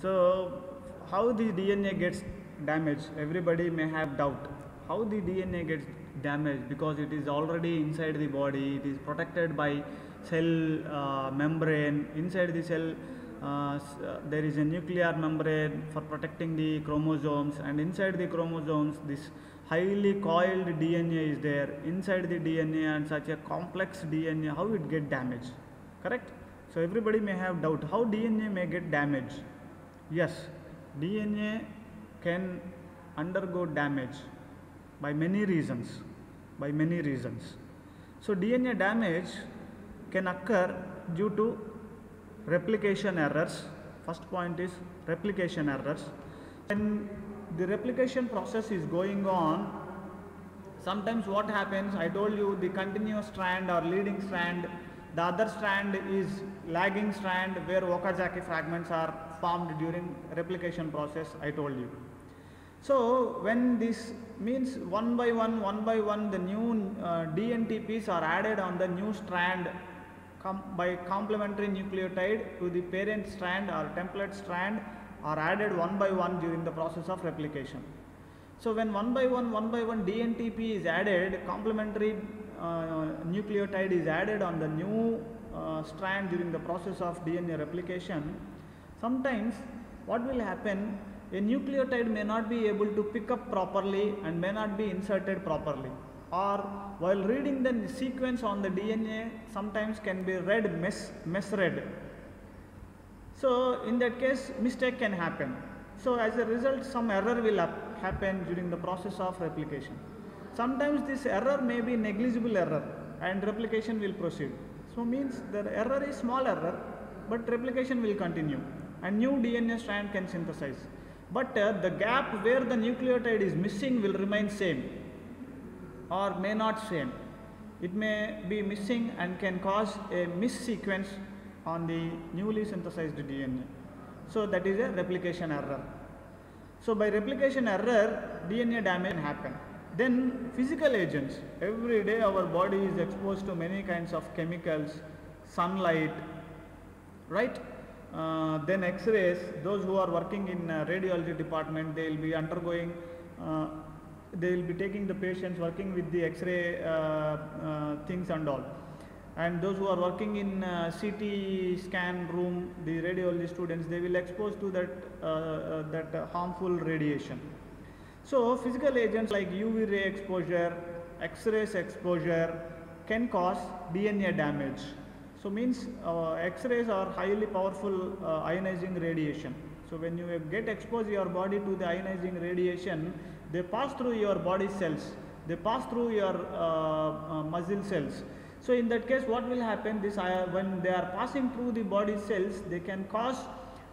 So how the DNA gets damaged? Everybody may have doubt. How the DNA gets damaged? Because it is already inside the body. It is protected by cell membrane. Inside the cell, there is a nuclear membrane for protecting the chromosomes, and inside the chromosomes, this highly coiled DNA is there. Inside the DNA, and such a complex DNA, how it get damaged? Correct? So everybody may have doubt how DNA may get damaged. Yes, DNA can undergo damage by many reasons. By many reasons. So DNA damage can occur due to replication errors. First point is replication errors. When the replication process is going on, sometimes what happens, I told you, the continuous strand or leading strand, the other strand is lagging strand where Okazaki fragments are formed during replication process, I told you. So when this means one by one the new DNTPs are added on the new strand by complementary nucleotide to the parent strand or template strand are added one by one during the process of replication. So when one by one DNTP is added, complementary nucleotide is added on the new strand during the process of DNA replication, sometimes what will happen, a nucleotide may not be able to pick up properly and may not be inserted properly, or while reading the sequence on the DNA sometimes can be read misread. So in that case mistake can happen. So as a result some error will happen during the process of replication. Sometimes this error may be negligible error and replication will proceed. So means the error is small error, but replication will continue and new DNA strand can synthesize. But the gap where the nucleotide is missing will remain same or may not same. It may be missing and can cause a missequence on the newly synthesized DNA. So that is a replication error. So by replication error, DNA damage can happen. Then physical agents. Every day our body is exposed to many kinds of chemicals, sunlight, right? Then X-rays. Those who are working in radiology department, they will be undergoing, they will be taking the patients, working with the X-ray things and all. And those who are working in CT scan room, the radiology students, they will expose to that harmful radiation. So physical agents like UV ray exposure, X-rays exposure can cause DNA damage. So means X-rays are highly powerful ionizing radiation. So when you get exposed your body to the ionizing radiation, they pass through your body cells, they pass through your muscle cells. So in that case what will happen, this when they are passing through the body cells, they can cause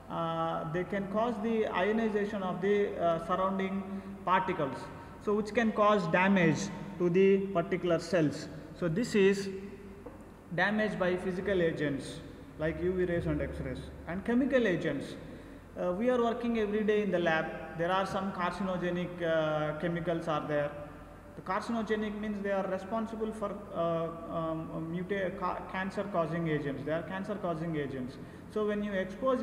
the ionization of the surrounding particles, so which can cause damage to the particular cells. So this is damage by physical agents like UV rays and X-rays. And chemical agents, we are working every day in the lab. There are some carcinogenic chemicals are there. The carcinogenic means they are responsible for cancer causing agents. They are cancer causing agents. So when you expose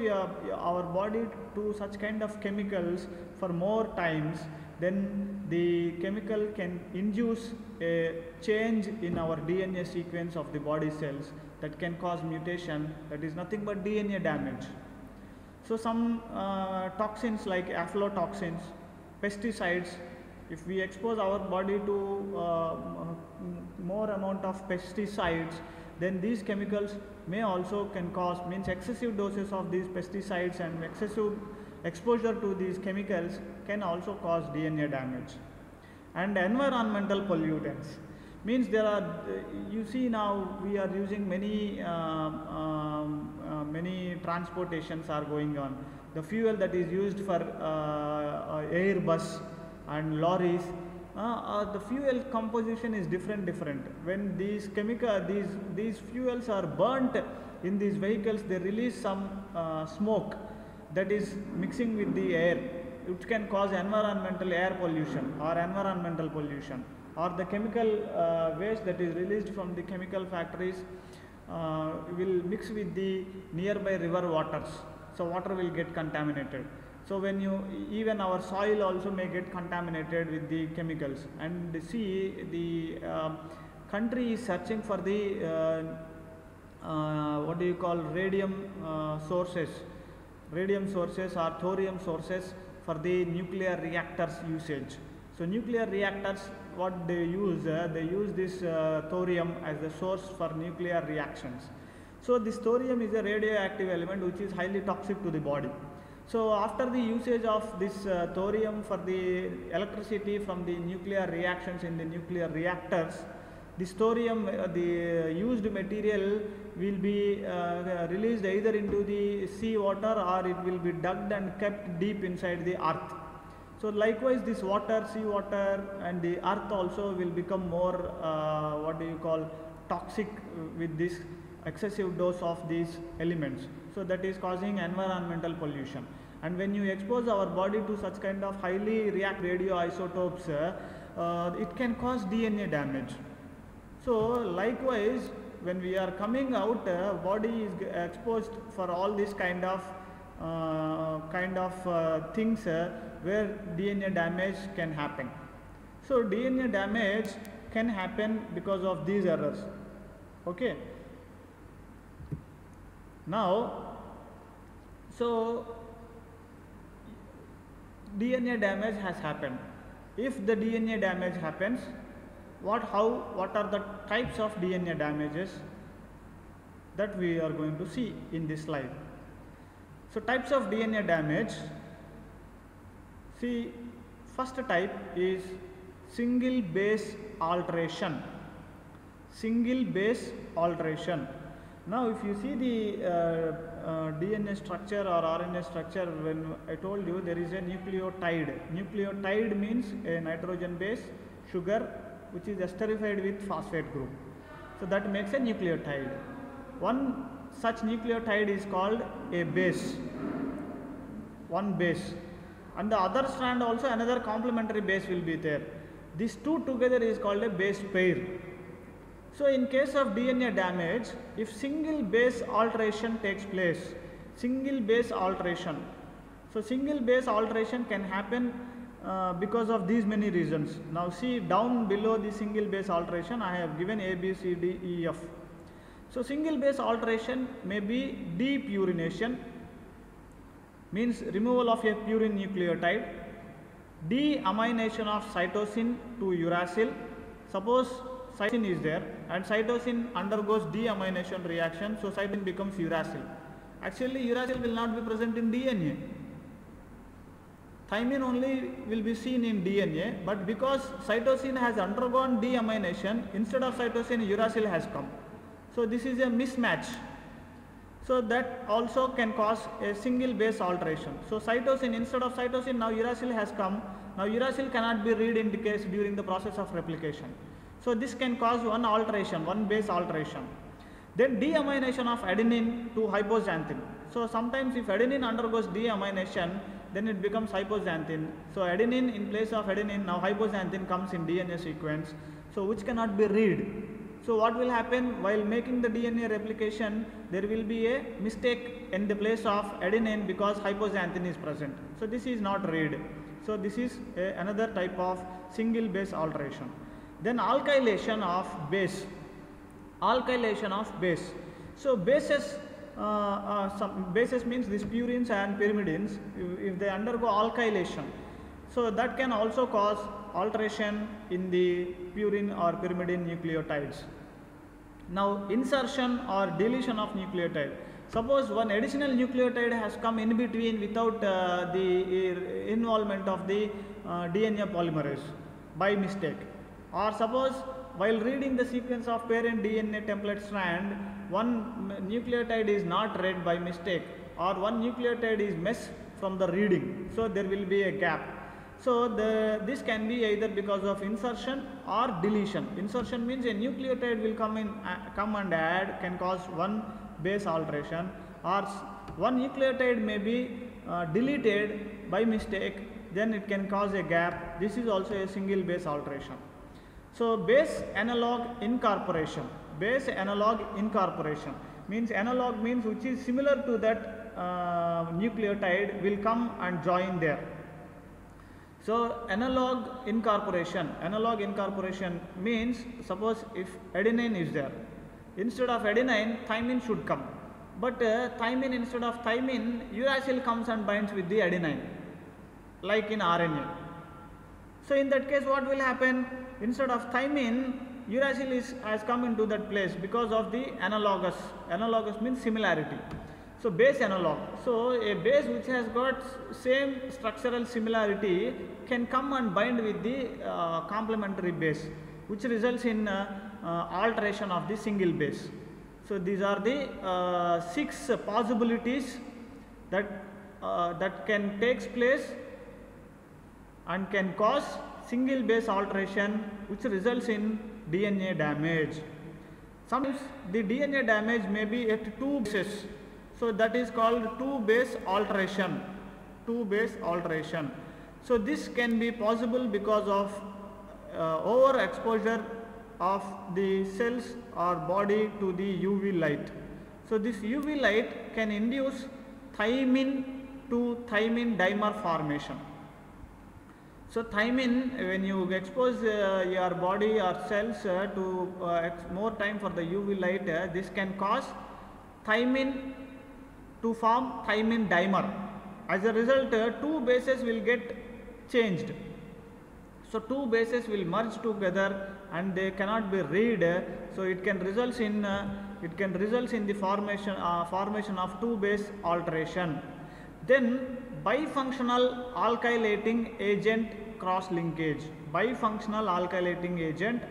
our body to such kind of chemicals for more times, then the chemical can induce a change in our DNA sequence of the body cells that can cause mutation, that is nothing but DNA damage. So some toxins like aflatoxins, pesticides, if we expose our body to more amount of pesticides, then these chemicals may also can cause, means excessive doses of these pesticides and excessive exposure to these chemicals can also cause DNA damage. And environmental pollutants means there are, you see now we are using many transportations are going on. The fuel that is used for Airbus and lorries, the fuel composition is different. When these these fuels are burnt in these vehicles, they release some smoke that is mixing with the air, which can cause environmental air pollution or environmental pollution, or the chemical waste that is released from the chemical factories will mix with the nearby river waters. so water will get contaminated. So when you, even our soil also may get contaminated with the chemicals. And see, the country is searching for the what do you call, radium sources or thorium sources for the nuclear reactors usage. So nuclear reactors, what they use this thorium as the source for nuclear reactions. So this thorium is a radioactive element which is highly toxic to the body. So after the usage of this thorium for the electricity from the nuclear reactions in the nuclear reactors, this thorium, the used material will be released either into the sea water, or it will be dug and kept deep inside the earth. So likewise, this water, sea water and the earth also will become more what do you call, toxic with this excessive dose of these elements. So that is causing environmental pollution. And when you expose our body to such kind of highly reactive radioisotopes, it can cause DNA damage. So likewise, when we are coming out, body is exposed for all these kind of things where DNA damage can happen. So DNA damage can happen because of these errors. Okay. Now, so DNA damage has happened. If the DNA damage happens, what are the types of DNA damages that we are going to see in this slide. So types of DNA damage. See, first type is single base alteration. Single base alteration. Now if you see the DNA structure or RNA structure, when I told you there is a nucleotide. Nucleotide means a nitrogen base, sugar which is esterified with phosphate group. So that makes a nucleotide. One such nucleotide is called a base. One base. And the other strand also another complementary base will be there. These two together is called a base pair. So in case of DNA damage, if single base alteration takes place, single base alteration. So single base alteration can happen because of these many reasons. Now see, down below the single base alteration I have given A, B, C, D, E, F. So single base alteration may be depurination, means removal of a purine nucleotide, deamination of cytosine to uracil. Suppose cytosine is there and cytosine undergoes deamination reaction, so cytosine becomes uracil. Actually uracil will not be present in DNA. Thymine only will be seen in DNA, but because cytosine has undergone deamination, instead of cytosine uracil has come. So this is a mismatch. So that also can cause a single base alteration. So cytosine, instead of cytosine now uracil has come. Now uracil cannot be read in case during the process of replication. So this can cause one alteration, one base alteration. Then deamination of adenine to hypoxanthine. So sometimes if adenine undergoes deamination, then it becomes hypoxanthine. So adenine in place of adenine, now hypoxanthine comes in DNA sequence, so which cannot be read. So what will happen while making the DNA replication, there will be a mistake in the place of adenine because hypoxanthine is present. So this is not read. So this is another type of single base alteration. Then alkylation of base. Alkylation of base. So bases, some bases means these purines and pyrimidines, if they undergo alkylation, so that can also cause alteration in the purine or pyrimidine nucleotides. Now insertion or deletion of nucleotide. Suppose one additional nucleotide has come in between without the involvement of the DNA polymerase by mistake. Or suppose while reading the sequence of parent DNA template strand, one nucleotide is not read by mistake, or one nucleotide is missed from the reading. So there will be a gap. So this can be either because of insertion or deletion. Insertion means a nucleotide will come and add, can cause one base alteration, or one nucleotide may be deleted by mistake, then it can cause a gap. This is also a single base alteration. So base analog incorporation. Base analog incorporation means, analog means which is similar to that nucleotide will come and join there. So analog incorporation means, suppose if adenine is there, instead of adenine thymine should come, but thymine, instead of thymine, uracil comes and binds with the adenine, like in RNA. So in that case what will happen? Instead of thymine, uracil has come into that place because of the analogous means similarity. So base analog. So a base which has got same structural similarity can come and bind with the complementary base, which results in alteration of the single base. So these are the 6 possibilities that can take place and can cause single base alteration, which results in DNA damage. Sometimes the DNA damage may be at 2 bases. So that is called 2 base alteration. So this can be possible because of overexposure of the cells or body to the UV light. So this UV light can induce thymine to thymine dimer formation. So thymine, when you expose your body or cells to more time for the UV light, this can cause thymine to form thymine dimer. As a result, 2 bases will get changed. So 2 bases will merge together and they cannot be read. So it can result in the formation of 2 base alteration. Then bifunctional alkylating agent cross linkage. Bifunctional alkylating agent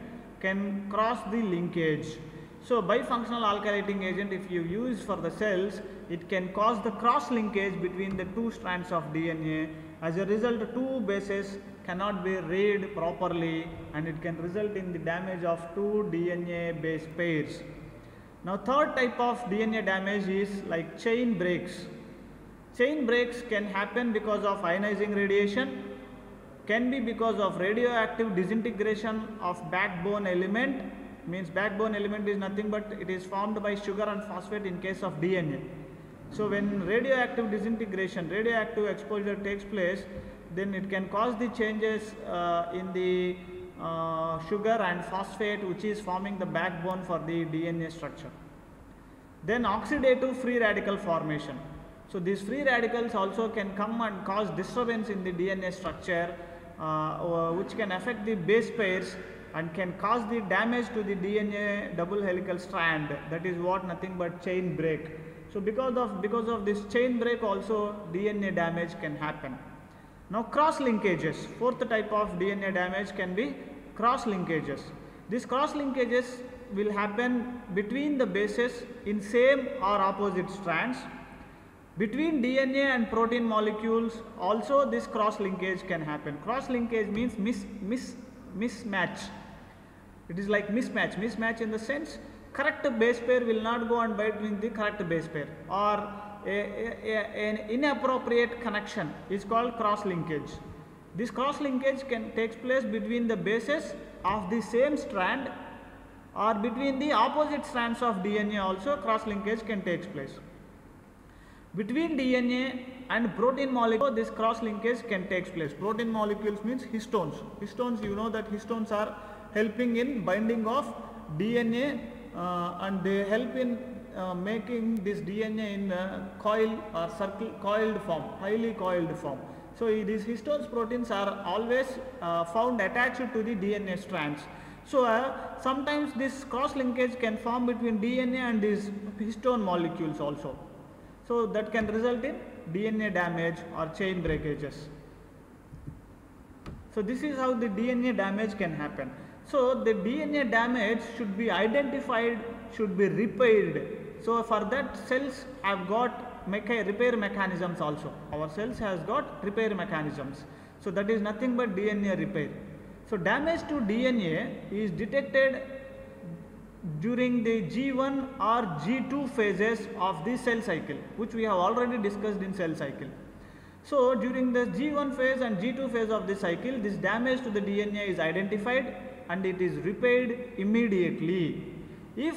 can cross the linkage. So bifunctional alkylating agent, if you use for the cells, it can cause the cross linkage between the 2 strands of DNA. As a result, 2 bases cannot be read properly and it can result in the damage of 2 DNA base pairs. Now third type of DNA damage is like chain breaks. Chain breaks can happen because of ionizing radiation, can be because of radioactive disintegration of backbone element. Means backbone element is nothing but it is formed by sugar and phosphate in case of DNA. So when radioactive disintegration, radioactive exposure takes place, then it can cause the changes in the sugar and phosphate, which is forming the backbone for the DNA structure. Then oxidative free radical formation. So these free radicals also can come and cause disturbance in the DNA structure, which can affect the base pairs and can cause the damage to the DNA double helical strand. That is what nothing but chain break. So because of this chain break also DNA damage can happen. Now cross linkages. Fourth type of DNA damage can be cross linkages. These cross linkages will happen between the bases in same or opposite strands. Between DNA and protein molecules also this cross linkage can happen. Cross linkage means mismatch. It is like mismatch in the sense correct base pair will not go and bind with the correct base pair, or an inappropriate connection is called cross linkage. This cross linkage can take place between the bases of the same strand or between the opposite strands of DNA also cross linkage can take place. Between DNA and protein molecule this cross linkage can take place. Protein molecules means histones. Histones, you know that histones are helping in binding of DNA and they help in making this DNA in coil or coiled form, highly coiled form. So these histones proteins are always found attached to the DNA strands. So sometimes this cross linkage can form between DNA and these histone molecules also. So that can result in DNA damage or chain breakages. So this is how the DNA damage can happen. So the DNA damage should be identified, should be repaired. So for that cells have got repair mechanisms also. Our cells has got repair mechanisms. So that is nothing but DNA repair. So damage to DNA is detected during the G1 or G2 phases of the cell cycle, which we have already discussed in cell cycle. So during the G1 phase and G2 phase of the cycle, this damage to the DNA is identified and it is repaired immediately. If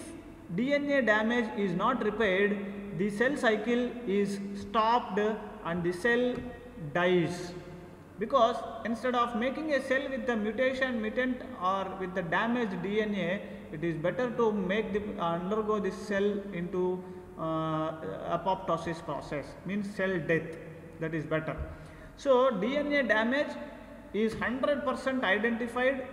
DNA damage is not repaired, the cell cycle is stopped and the cell dies, because instead of making a cell with the mutant or with the damaged DNA, it is better to make the undergo this cell into apoptosis process, means cell death. That is better. So DNA damage is 100% identified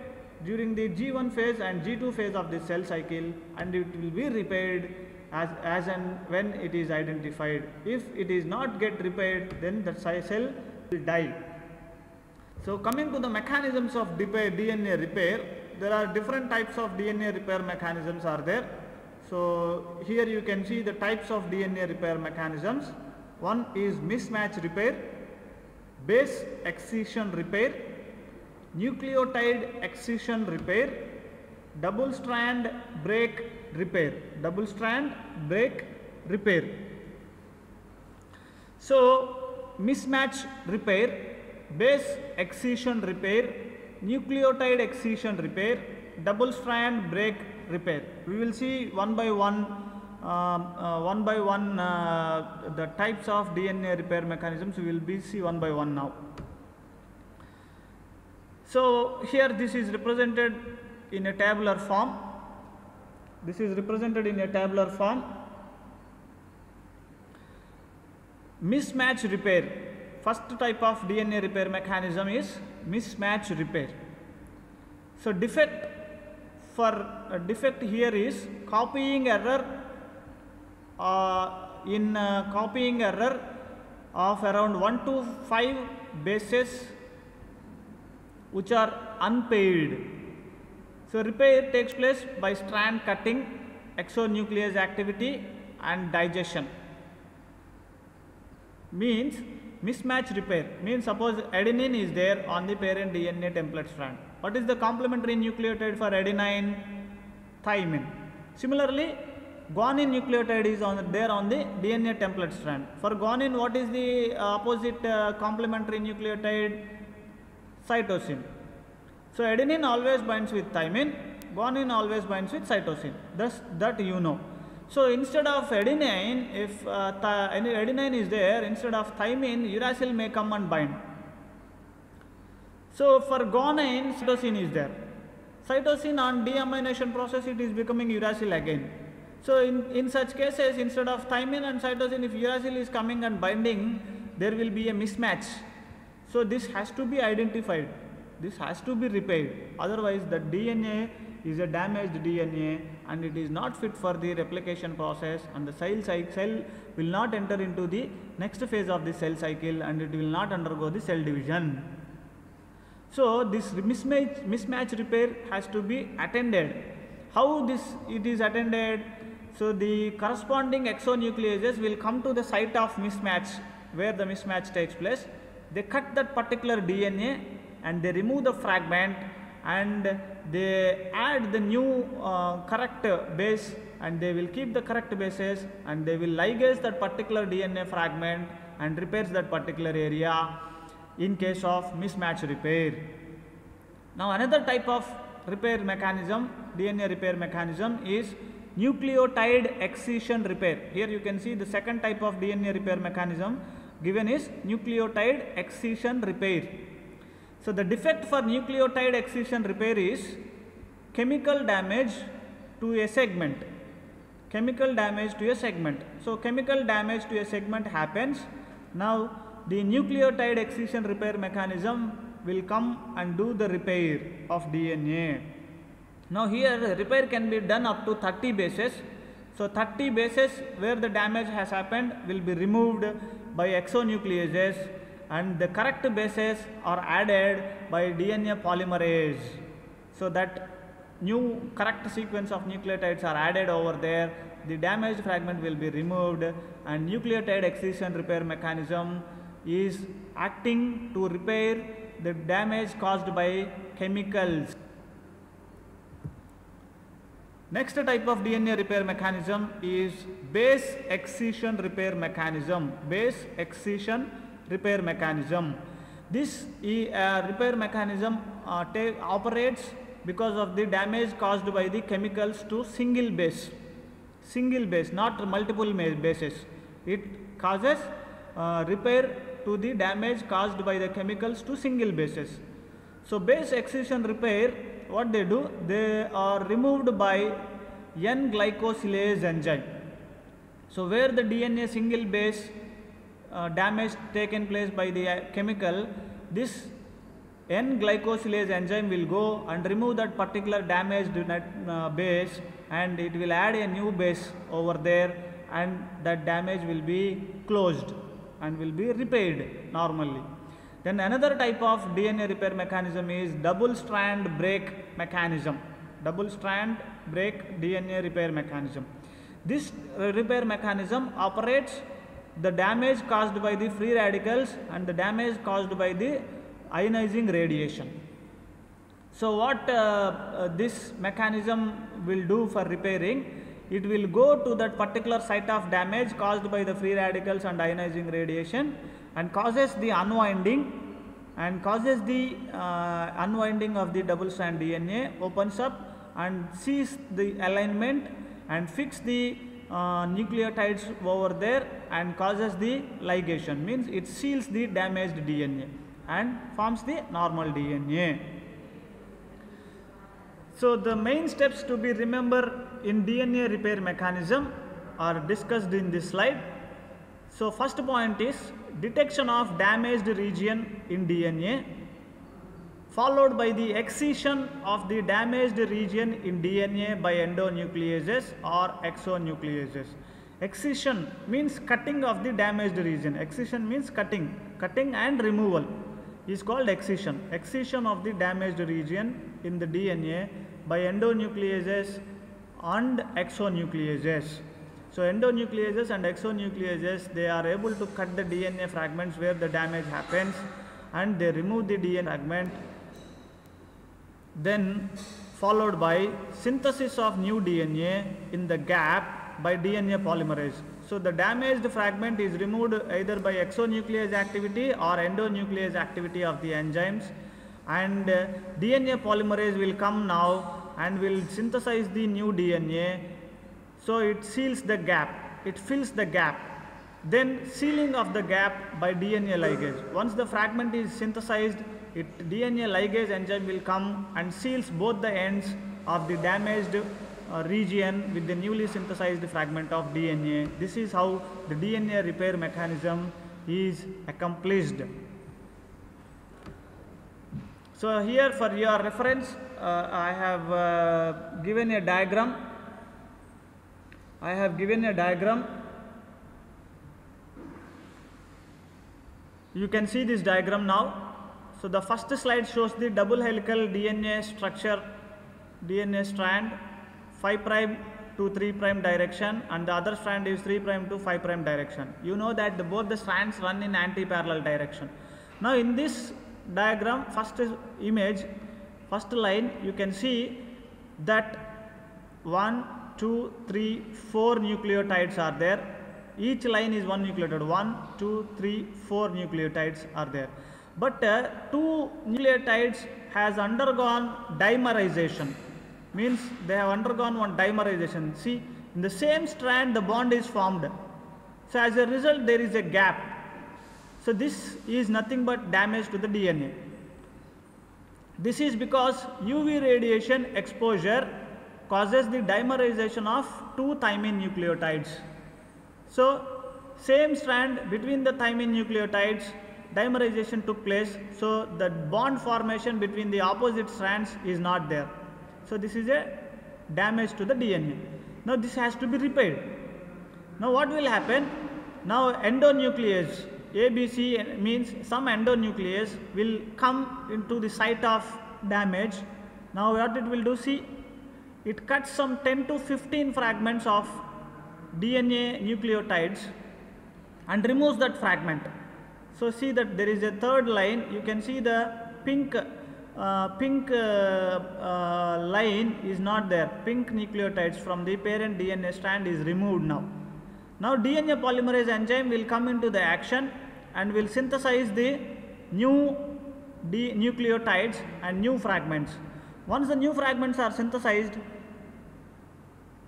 during the G1 phase and G2 phase of the cell cycle, and it will be repaired as and when it is identified. If it is not get repaired, then the cell will die. So coming to the mechanisms of DNA repair, there are different types of DNA repair mechanisms are there. So here you can see the types of DNA repair mechanisms. One is mismatch repair, base excision repair, nucleotide excision repair, double strand break repair. So mismatch repair, base excision repair, nucleotide excision repair, double strand break repair. We will see one by one the types of DNA repair mechanisms. We will see one by one now. So here this is represented in a tabular form. Mismatch repair. First type of DNA repair mechanism is mismatch repair. So defect here is copying error copying error of around 1 to 5 bases which are unpaired. So repair takes place by strand cutting, exonuclease activity and digestion. Means mismatch repair means suppose adenine is there on the parent DNA template strand. What is the complementary nucleotide for adenine? Thymine. Similarly, guanine nucleotide is there on the DNA template strand. For guanine, what is the opposite complementary nucleotide? Cytosine. So adenine always binds with thymine, guanine always binds with cytosine. Thus that you know. So instead of adenine, if adenine is there, instead of thymine, uracil may come and bind. So for guanine, cytosine is there. Cytosine on deamination process, it is becoming uracil again. So in such cases, instead of thymine and cytosine, if uracil is coming and binding, there will be a mismatch. So this has to be identified. This has to be repaired. Otherwise, the DNA is a damaged DNA and it is not fit for the replication process, and the cell will not enter into the next phase of the cell cycle, and it will not undergo the cell division. So this mismatch repair has to be attended. How it is attended? So the corresponding exonucleases will come to the site of mismatch where the mismatch takes place. They cut that particular DNA and they remove the fragment and they add the new correct base, and they will keep the correct bases and they will ligase that particular DNA fragment and repairs that particular area in case of mismatch repair. Now another type of repair mechanism, DNA repair mechanism, is nucleotide excision repair. Here you can see the second type of DNA repair mechanism given is nucleotide excision repair. So the defect for nucleotide excision repair is chemical damage to a segment. So chemical damage to a segment happens. Now the nucleotide excision repair mechanism will come and do the repair of DNA. Now here the repair can be done up to 30 bases. So 30 bases where the damage has happened will be removed by exonucleases, and the correct bases are added by DNA polymerase. So that new correct sequence of nucleotides are added over there, the damaged fragment will be removed, and nucleotide excision repair mechanism is acting to repair the damage caused by chemicals. Next type of DNA repair mechanism is base excision repair mechanism. This repair mechanism operates because of the damage caused by the chemicals to single base, not multiple bases. It causes repair to the damage caused by the chemicals to single bases. So base excision repair, what they do, they are removed by N-glycosylase enzyme. So where the DNA single base damage taken place by the chemical, this N-glycosylase enzyme will go and remove that particular damaged base, and it will add a new base over there, and that damage will be closed and will be repaired normally. Then another type of DNA repair mechanism is double strand break mechanism. Double strand break DNA repair mechanism. This repair mechanism operates the damage caused by the free radicals and the damage caused by the ionizing radiation. So what this mechanism will do for repairing, it will go to that particular site of damage caused by the free radicals and ionizing radiation and causes the unwinding of the double strand DNA, opens up and sees the alignment and fix the nucleotides over there and causes the ligation, means it seals the damaged DNA and forms the normal DNA. So the main steps to be remembered in DNA repair mechanism are discussed in this slide. So first point is detection of damaged region in DNA, followed by the excision of the damaged region in DNA by endonucleases or exonucleases. Excision means cutting of the damaged region. Excision means cutting and removal is called excision. Excision of the damaged region in the DNA by endonucleases and exonucleases. So endonucleases and exonucleases, they are able to cut the DNA fragments where the damage happens and they remove the DNA fragment, then followed by synthesis of new DNA in the gap by DNA polymerase. So the damaged fragment is removed either by exonuclease activity or endonuclease activity of the enzymes, and DNA polymerase will come now and will synthesize the new DNA. So it seals the gap, it fills the gap. Then sealing of the gap by DNA ligase. Once the fragment is synthesized, DNA ligase enzyme will come and seals both the ends of the damaged region with the newly synthesized fragment of DNA. This is how the DNA repair mechanism is accomplished. So here for your reference, I have given a diagram. You can see this diagram now. So the first slide shows the double helical DNA structure, DNA strand 5' to 3' direction, and the other strand is 3' to 5' direction. You know that both the strands run in anti-parallel direction. Now in this diagram, first line, you can see that 1, 2, 3, 4 nucleotides are there. Each line is one nucleotide. 1, 2, 3, 4 nucleotides are there. But 2 nucleotides has undergone dimerization. Means they have undergone one dimerization. See, in the same strand the bond is formed. So as a result there is a gap. So this is nothing but damage to the DNA. This is because UV radiation exposure causes the dimerization of 2 thymine nucleotides. So same strand between the thymine nucleotides, dimerization took place, so the bond formation between the opposite strands is not there. So this is a damage to the DNA. Now this has to be repaired. Now what will happen? Now endonuclease, ABC means some endonuclease will come into the site of damage. Now what it will do, see, it cuts some 10 to 15 fragments of DNA nucleotides and removes that fragment. So see that there is a third line. You can see the pink line is not there. Pink nucleotides from the parent DNA strand is removed now. Now DNA polymerase enzyme will come into the action and will synthesize the new nucleotides and new fragments. Once the new fragments are synthesized,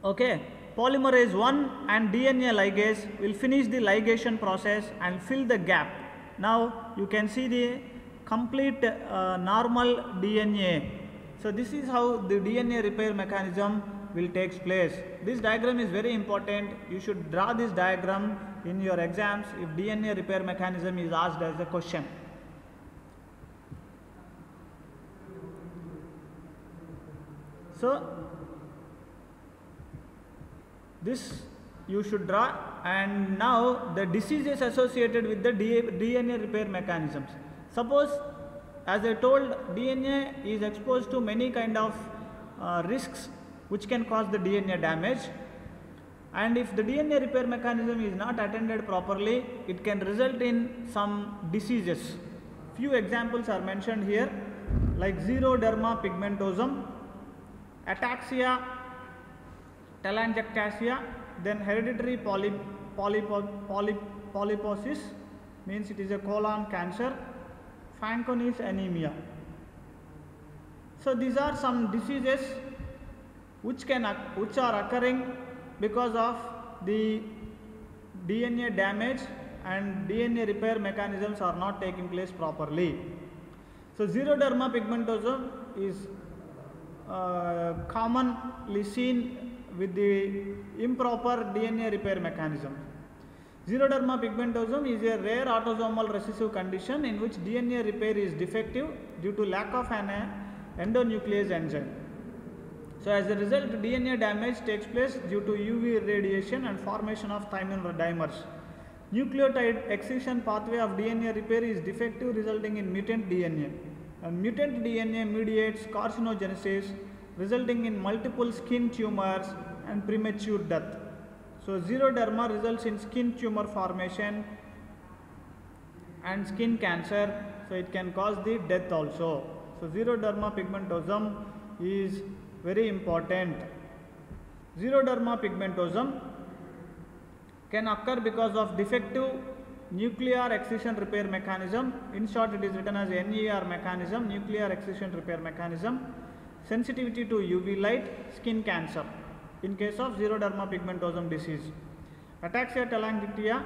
okay, polymerase 1 and DNA ligase will finish the ligation process and fill the gap. Now you can see the complete normal DNA. So this is how the DNA repair mechanism will take place. This diagram is very important. You should draw this diagram in your exams if DNA repair mechanism is asked as a question. So this you should draw, and now the diseases associated with the DNA repair mechanisms. Suppose, as I told, DNA is exposed to many kind of risks which can cause the DNA damage, and if the DNA repair mechanism is not attended properly, it can result in some diseases. Few examples are mentioned here, like xeroderma pigmentosum, ataxia telangiectasia, then hereditary polyposis, means it is a colon cancer, Fanconi's anemia. So these are some diseases which are occurring because of the DNA damage and DNA repair mechanisms are not taking place properly. So xeroderma pigmentosum is commonly seen with the improper DNA repair mechanism. Xeroderma pigmentosum is a rare autosomal recessive condition in which DNA repair is defective due to lack of an endonuclease enzyme. So as a result, DNA damage takes place due to UV radiation and formation of thymine dimers. Nucleotide excision pathway of DNA repair is defective, resulting in mutant DNA. And mutant DNA mediates carcinogenesis, resulting in multiple skin tumors and premature death. So xeroderma results in skin tumor formation and skin cancer, so it can cause the death also. So xeroderma pigmentosum is very important. Xeroderma pigmentosum can occur because of defective nuclear excision repair mechanism. In short, it is written as NER mechanism, nuclear excision repair mechanism, sensitivity to UV light, skin cancer in case of xeroderma pigmentosum disease. Ataxia telangiectasia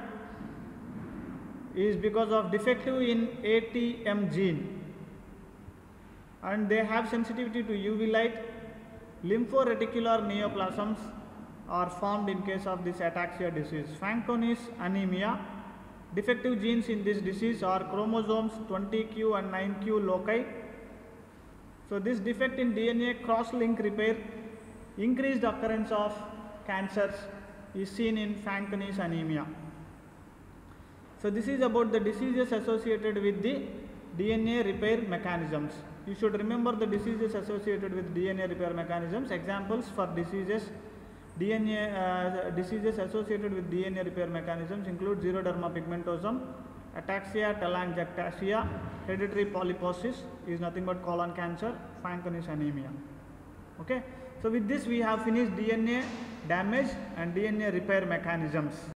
is because of defective in ATM gene, and they have sensitivity to UV light. Lymphoreticular neoplasms are formed in case of this ataxia disease. Fanconi's anemia, defective genes in this disease are chromosomes 20q and 9q loci. So this defect in DNA cross-link repair, increased occurrence of cancers is seen in Fanconi's anemia. So this is about the diseases associated with the DNA repair mechanisms. You should remember the diseases associated with DNA repair mechanisms. Examples for diseases associated with DNA repair mechanisms include xeroderma pigmentosum, ataxia telangiectasia, hereditary polyposis is nothing but colon cancer, Fanconi's anemia. Okay, so with this we have finished DNA damage and DNA repair mechanisms.